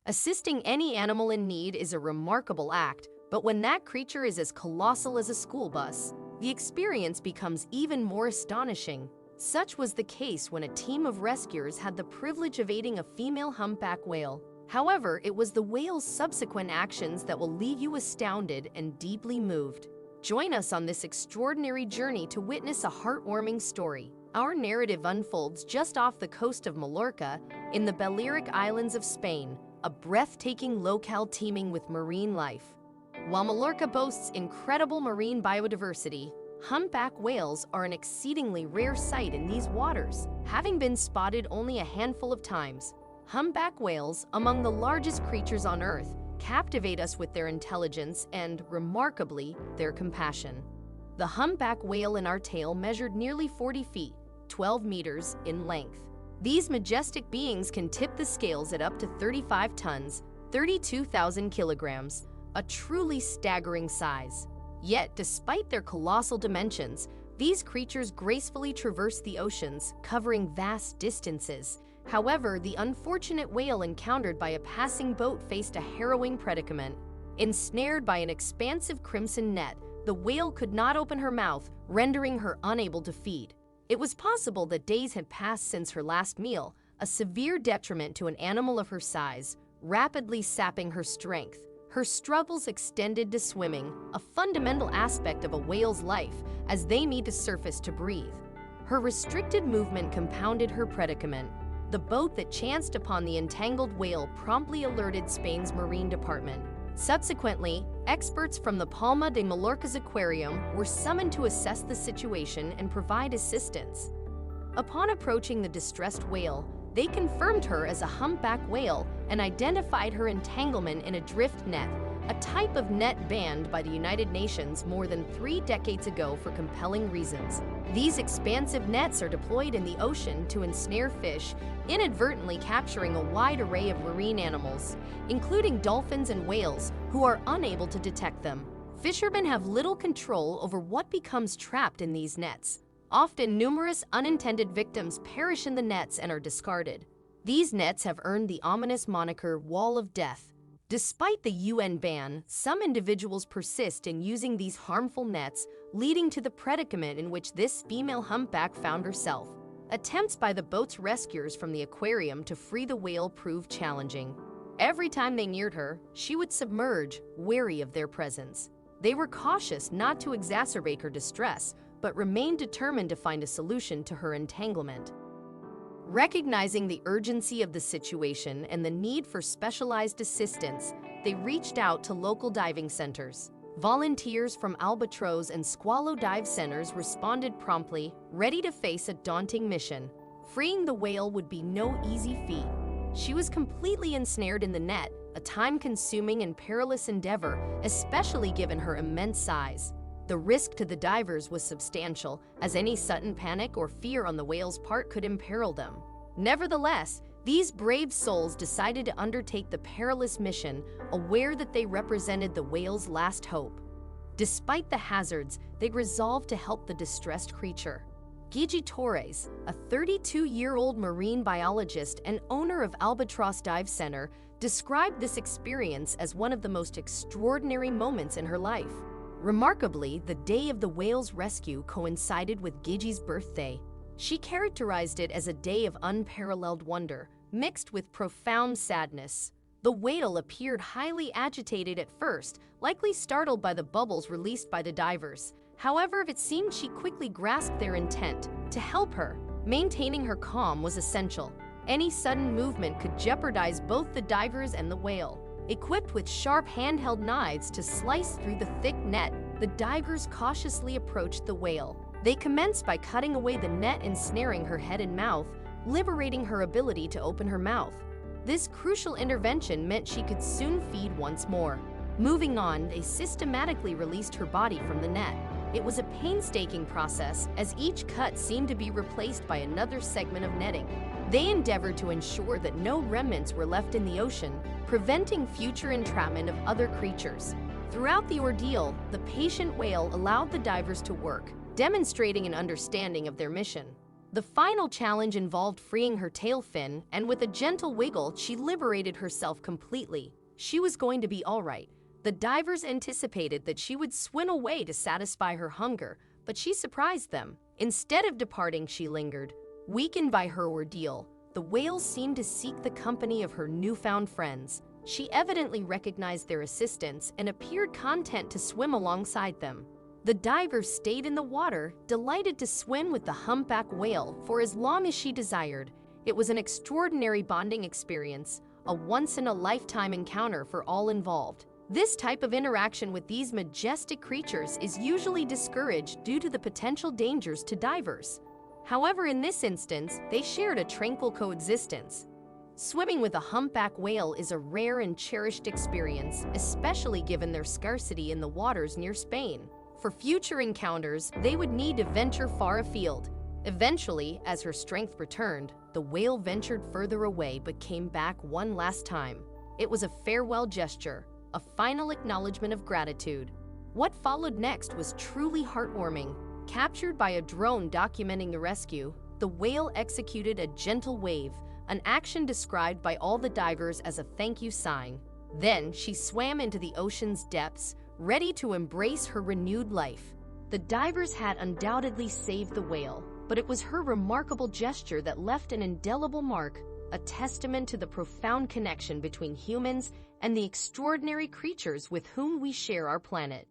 Assisting any animal in need is a remarkable act, but when that creature is as colossal as a school bus, the experience becomes even more astonishing. Such was the case when a team of rescuers had the privilege of aiding a female humpback whale. However, it was the whale's subsequent actions that will leave you astounded and deeply moved. Join us on this extraordinary journey to witness a heartwarming story. Our narrative unfolds just off the coast of Mallorca in the Balearic Islands of Spain, a breathtaking locale teeming with marine life. While Mallorca boasts incredible marine biodiversity, humpback whales are an exceedingly rare sight in these waters, having been spotted only a handful of times. Humpback whales, among the largest creatures on Earth, captivate us with their intelligence and, remarkably, their compassion. The humpback whale in our tale measured nearly 40 feet, 12 meters, in length. These majestic beings can tip the scales at up to 35 tons, 32,000 kilograms, a truly staggering size. Yet, despite their colossal dimensions, these creatures gracefully traverse the oceans, covering vast distances. However, the unfortunate whale encountered by a passing boat faced a harrowing predicament. Ensnared by an expansive crimson net, the whale could not open her mouth, rendering her unable to feed. It was possible that days had passed since her last meal, a severe detriment to an animal of her size, rapidly sapping her strength. Her struggles extended to swimming, a fundamental aspect of a whale's life, as they need to surface to breathe. Her restricted movement compounded her predicament. The boat that chanced upon the entangled whale promptly alerted Spain's Marine Department. Subsequently, experts from the Palma de Mallorca's aquarium were summoned to assess the situation and provide assistance. Upon approaching the distressed whale, they confirmed her as a humpback whale and identified her entanglement in a drift net, a type of net banned by the United Nations more than 3 decades ago for compelling reasons. These expansive nets are deployed in the ocean to ensnare fish, inadvertently capturing a wide array of marine animals, including dolphins and whales, who are unable to detect them. Fishermen have little control over what becomes trapped in these nets. Often, numerous unintended victims perish in the nets and are discarded. These nets have earned the ominous moniker Wall of Death. Despite the UN ban, some individuals persist in using these harmful nets, leading to the predicament in which this female humpback found herself. Attempts by the boat's rescuers from the aquarium to free the whale proved challenging. Every time they neared her, she would submerge, wary of their presence. They were cautious not to exacerbate her distress, but remained determined to find a solution to her entanglement. Recognizing the urgency of the situation and the need for specialized assistance, they reached out to local diving centers. Volunteers from Albatross and Squalo dive centers responded promptly, ready to face a daunting mission. Freeing the whale would be no easy feat. She was completely ensnared in the net, a time-consuming and perilous endeavor, especially given her immense size. The risk to the divers was substantial, as any sudden panic or fear on the whale's part could imperil them. Nevertheless, these brave souls decided to undertake the perilous mission, aware that they represented the whale's last hope. Despite the hazards, they resolved to help the distressed creature. Gigi Torres, a 32-year-old marine biologist and owner of Albatross Dive Center, described this experience as one of the most extraordinary moments in her life. Remarkably, the day of the whale's rescue coincided with Gigi's birthday. She characterized it as a day of unparalleled wonder, mixed with profound sadness. The whale appeared highly agitated at first, likely startled by the bubbles released by the divers. However, it seemed she quickly grasped their intent to help her. Maintaining her calm was essential. Any sudden movement could jeopardize both the divers and the whale. Equipped with sharp handheld knives to slice through the thick net, the divers cautiously approached the whale. They commenced by cutting away the net, ensnaring her head and mouth, liberating her ability to open her mouth. This crucial intervention meant she could soon feed once more. Moving on, they systematically released her body from the net. It was a painstaking process, as each cut seemed to be replaced by another segment of netting. They endeavored to ensure that no remnants were left in the ocean, preventing future entrapment of other creatures. Throughout the ordeal, the patient whale allowed the divers to work, demonstrating an understanding of their mission. The final challenge involved freeing her tail fin, and with a gentle wiggle, she liberated herself completely. She was going to be all right. The divers anticipated that she would swim away to satisfy her hunger, but she surprised them. Instead of departing, she lingered. Weakened by her ordeal, the whale seemed to seek the company of her newfound friends. She evidently recognized their assistance and appeared content to swim alongside them. The diver stayed in the water, delighted to swim with the humpback whale for as long as she desired. It was an extraordinary bonding experience, a once-in-a-lifetime encounter for all involved. This type of interaction with these majestic creatures is usually discouraged due to the potential dangers to divers. However, in this instance, they shared a tranquil coexistence. Swimming with a humpback whale is a rare and cherished experience, especially given their scarcity in the waters near Spain. For future encounters, they would need to venture far afield. Eventually, as her strength returned, the whale ventured further away but came back one last time. It was a farewell gesture, a final acknowledgement of gratitude. What followed next was truly heartwarming. Captured by a drone documenting the rescue, the whale executed a gentle wave, an action described by all the divers as a thank you sign. Then she swam into the ocean's depths, ready to embrace her renewed life. The divers had undoubtedly saved the whale, but it was her remarkable gesture that left an indelible mark, a testament to the profound connection between humans and the extraordinary creatures with whom we share our planet.